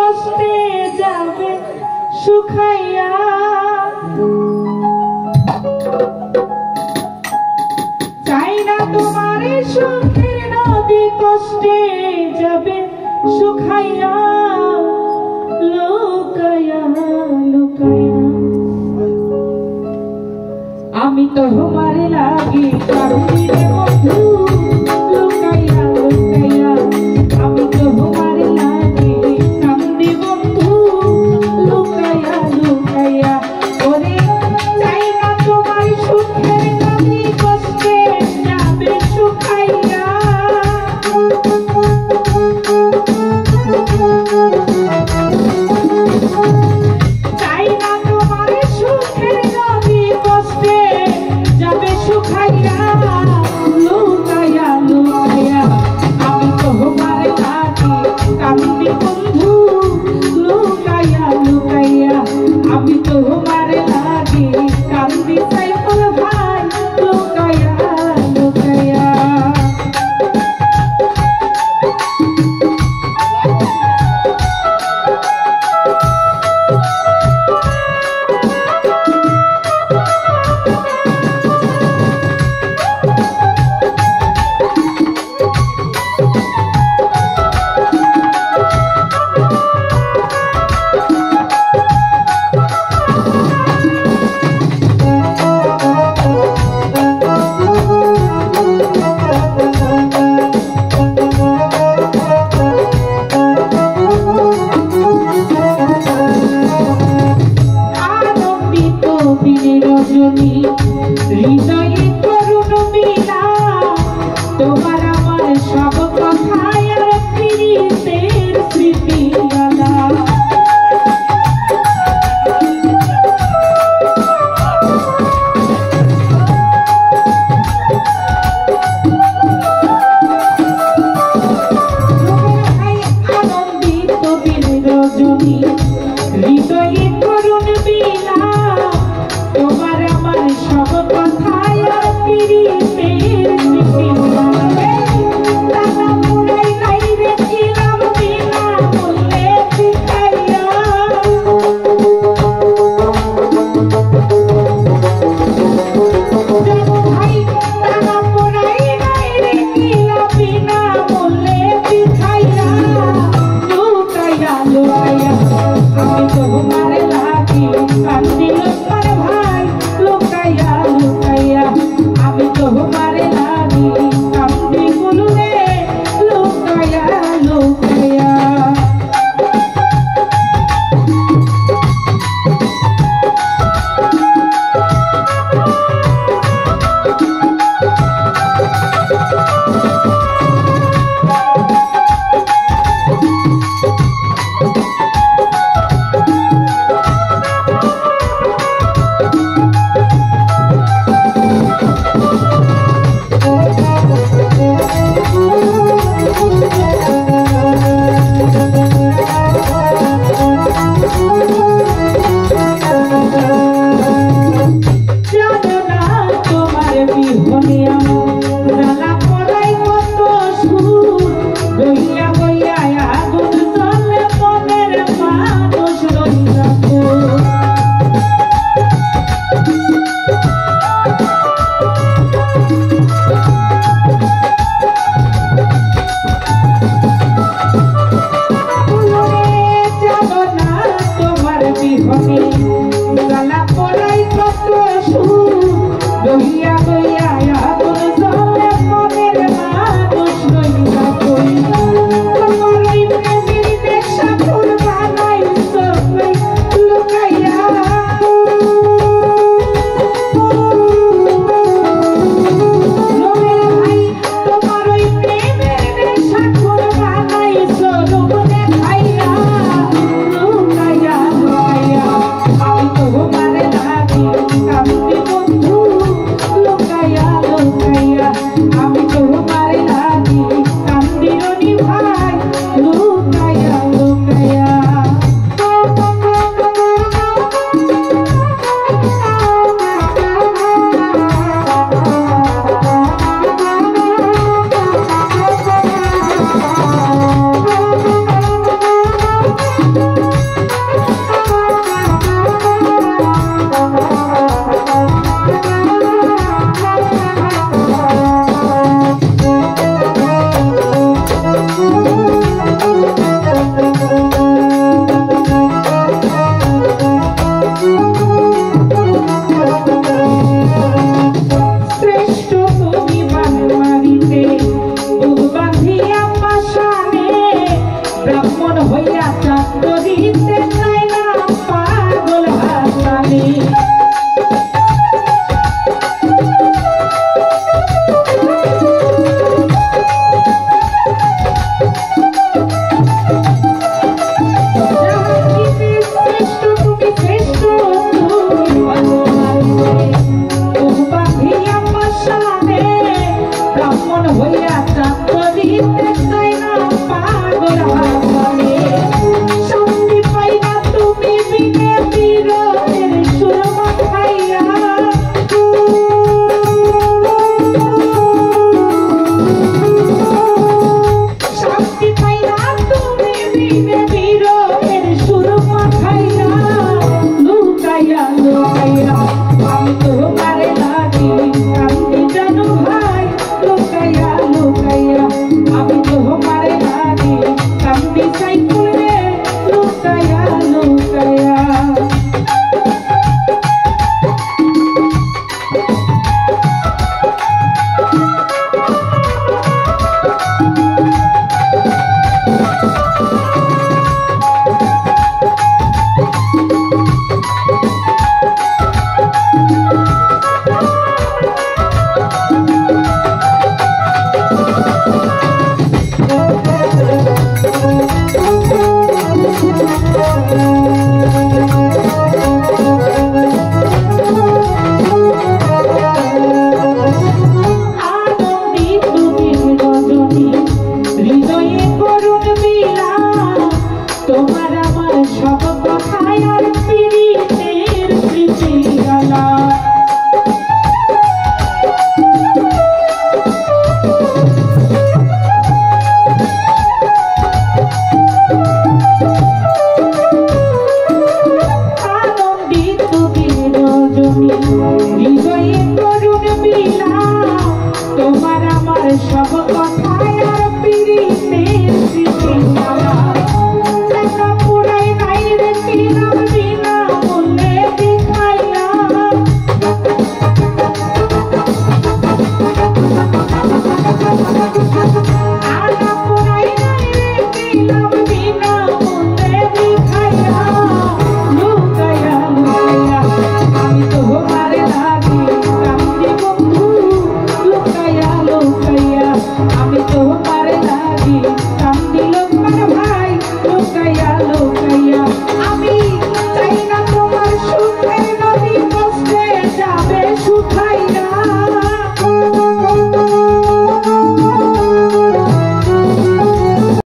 কষ্টে যাবে শুকাইয়া। চাই না তোমার সুখের নদী কষ্টে যাবে শুকাইয়া, লুকাইয়া লুকাইয়া। আমি তো তোমার লাগি কাঁদি রে বন্ধু, লুকাইয়া লুকাইয়া। আমি তো তোমার লাগি কাঁদি বন্ধু, লুকাইয়া লুকাইয়া। ওরে চাই না তোমার সুখের নদী কষ্টে যাবে শুকাইয়া। চাই না তোমার সুখের নদী কষ্টে যাবে শুকাইয়া, লুকাইয়া লুকাইয়া। আমি তোমার লাগি কাঁদি বন্ধু, লুকাইয়া লুকাইয়া। আমি তোমার লাগি কাঁদি সাইফুল ভাই, লুকাইয়া লুকাইয়া। রজনী হৃদয়ে করুণ মিলা, তোমার আমার সব কথায় আর প্রীতের স্মৃতি আলা। আনন্দিত দিন রজনী হৃদয়ে করুণ মিলা, তোমার আমার সব কথায় আর প্রীতের স্মৃতি আলা। টাকা পুরাই নাই রেছিলাম বিনা মূল্যে শিখাইয়া। ভাই টাকা পুরাই নাই রেছিলাম বিনা মূল্যে শিখাইয়া, লুকাইয়া লুকাইয়া। প্রাপ্ত